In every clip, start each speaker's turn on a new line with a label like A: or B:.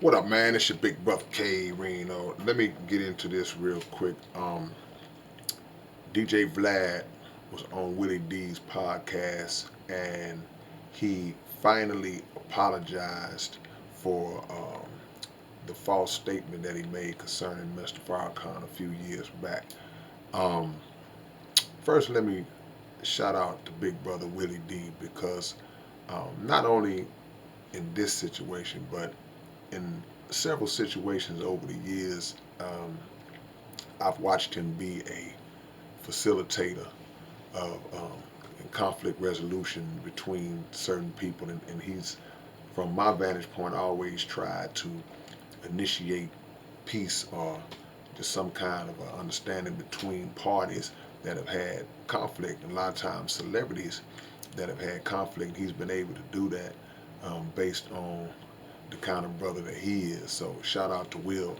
A: What up, man? It's your big brother K-Rino. Let me get into this real quick. DJ Vlad was on Willie D's podcast, and he finally apologized for the false statement that he made concerning Mr. Farrakhan a few years back. Um, First, let me shout out to big brother Willie D because not only in this situation, but in several situations over the years, I've watched him be a facilitator of conflict resolution between certain people, and he's, from my vantage point, always tried to initiate peace or just some kind of a understanding between parties that have had conflict. And a lot of times, celebrities that have had conflict, he's been able to do that based on the kind of brother that he is. So shout out to Will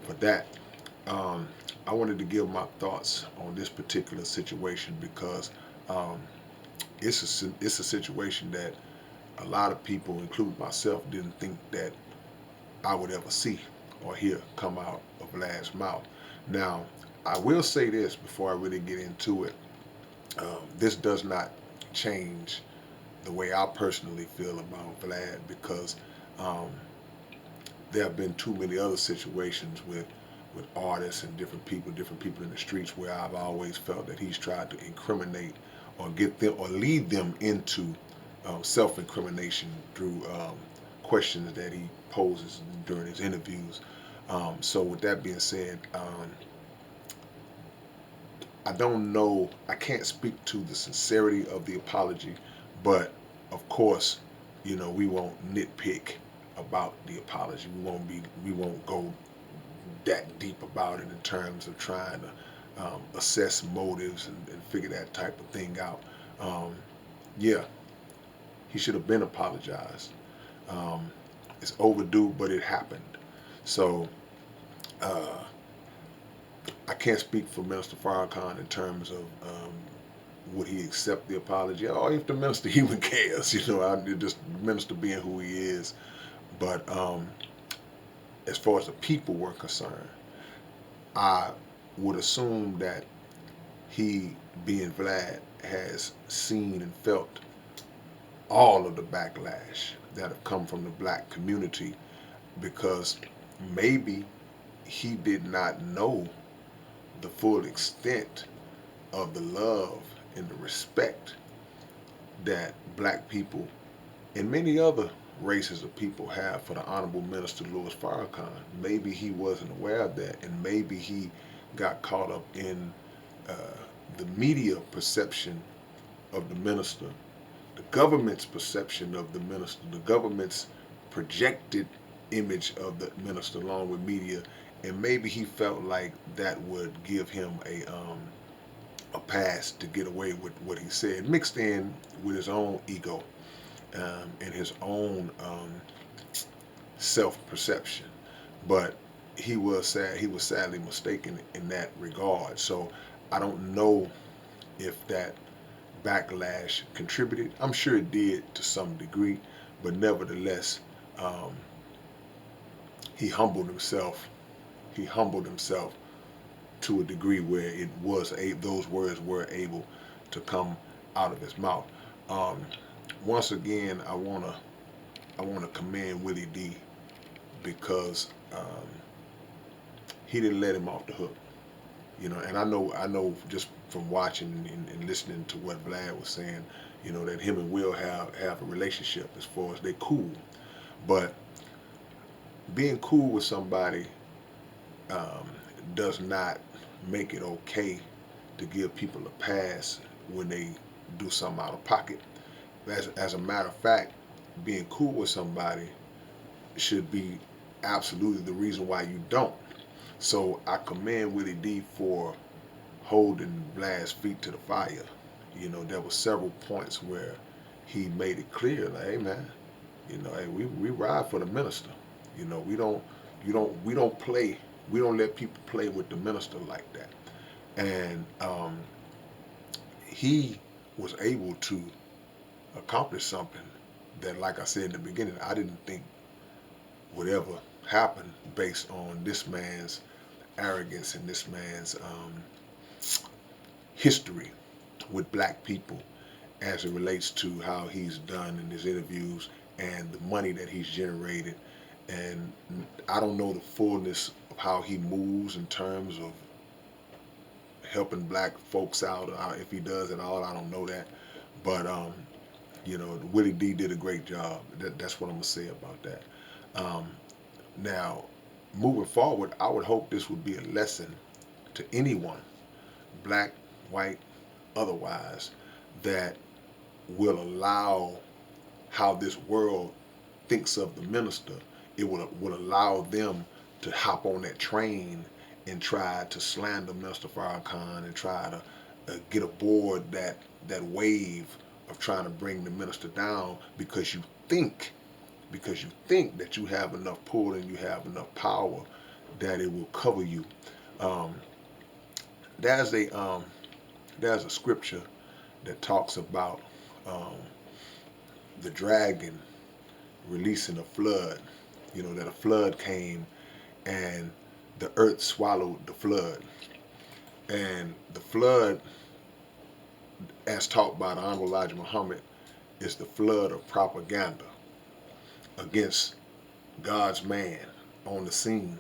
A: for that. Um, I wanted to give my thoughts on this particular situation because um, it's a situation that a lot of people, including myself, didn't think that I would ever see or hear come out of Vlad's mouth. Now, I will say this before I really get into it. This does not change the way I personally feel about Vlad because um, there have been too many other situations with artists and different people in the streets where I've always felt that he's tried to incriminate or get them or lead them into self-incrimination through questions that he poses during his interviews. So with that being said, I don't know. I can't speak to the sincerity of the apology, but of course, we won't nitpick about the apology. We won't go that deep about it in terms of trying to assess motives and figure that type of thing out. Um, yeah, he should have been apologized. Um, it's overdue, but it happened. So uh, I can't speak for Minister Farrakhan in terms of would he accept the apology, or if the minister even cares. Just minister being who he is. But as far as the people were concerned, I would assume that he, being Vlad, has seen and felt all of the backlash that have come from the black community because maybe he did not know the full extent of the love and the respect that black people and many other races of people have for the Honorable Minister Louis Farrakhan. Maybe he wasn't aware of that, and maybe he got caught up in uh, the media perception of the minister, the government's perception of the minister, the government's projected image of the minister along with media, and maybe he felt like that would give him a pass to get away with what he said, mixed in with his own ego and his own self-perception. But he was sad. He was sadly mistaken in that regard. So I don't know if that backlash contributed. I'm sure it did to some degree, but nevertheless, um, he humbled himself. He humbled himself to a degree where those words were able to come out of his mouth. Um, Once again, I wanna commend Willie D because he didn't let him off the hook. And I know just from watching and listening to what Vlad was saying, that him and Will have a relationship as far as they cool. But being cool with somebody um, does not make it okay to give people a pass when they do something out of pocket. As a matter of fact, being cool with somebody should be absolutely the reason why you don't. So I commend Willie D for holding Vlad's feet to the fire. There were several points where he made it clear, like, hey man, hey, we ride for the minister. We don't we don't play. We don't let people play with the minister like that. And he was able to accomplish something that, like I said in the beginning, I didn't think would ever happen based on this man's arrogance and this man's history with black people as it relates to how he's done in his interviews and the money that he's generated. And I don't know the fullness of how he moves in terms of helping black folks out, or if he does at all. I don't know that. But, Willie D did a great job. That's what I'm going to say about that. Um, Now, moving forward, I would hope this would be a lesson to anyone, black, white, otherwise, that will allow how this world thinks of the minister. It will allow them to hop on that train and try to slander Mr. Farrakhan and try to get aboard that wave of trying to bring the minister down because you think that you have enough pull and you have enough power that it will cover you. Um, there's a scripture that talks about um, the dragon releasing a flood. You know that a flood came and the earth swallowed the flood, and the flood, as taught by the Honorable Elijah Muhammad, is the flood of propaganda against God's man on the scene.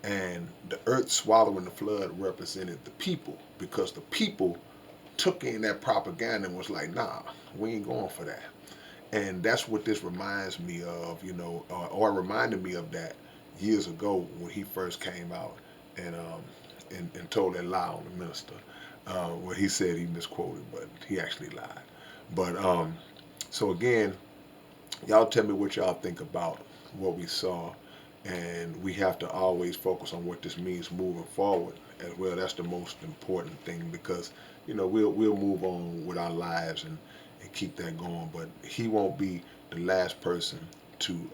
A: And the earth swallowing the flood represented the people because the people took in that propaganda and was like, nah, we ain't going for that. And that's what this reminds me of, or reminded me of that years ago when he first came out and told that lie on the minister. Where he said he misquoted, but he actually lied. But so again, y'all tell me what y'all think about what we saw, and we have to always focus on what this means moving forward as well. That's the most important thing because we'll move on with our lives and keep that going. But he won't be the last person to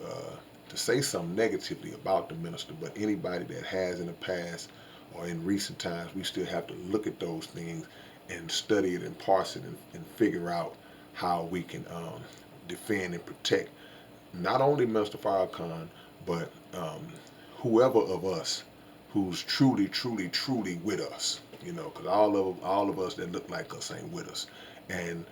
A: say something negatively about the minister. But anybody that has in the past or in recent times, we still have to look at those things and study it and parse it and figure out how we can defend and protect not only Mr. Farrakhan, but whoever of us who's truly, truly, truly with us. Because all of us that look like us ain't with us, and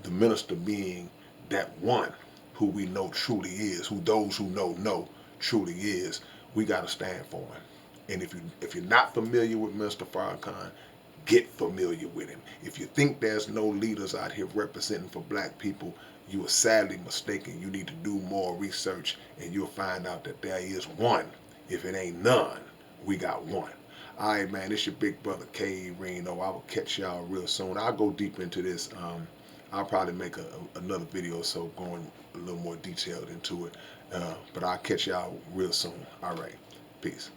A: the minister being that one who we know truly is, who those who know truly is. We got to stand for him. And if you're not familiar with Mr. Farrakhan, get familiar with him. If you think there's no leaders out here representing for black people, you are sadly mistaken. You need to do more research and you'll find out that there is one. If it ain't none, we got one. All right, man, it's your big brother K-Rino. I will catch y'all real soon. I'll go deep into this. I'll probably make another video or so going a little more detailed into it. But I'll catch y'all real soon. All right, peace.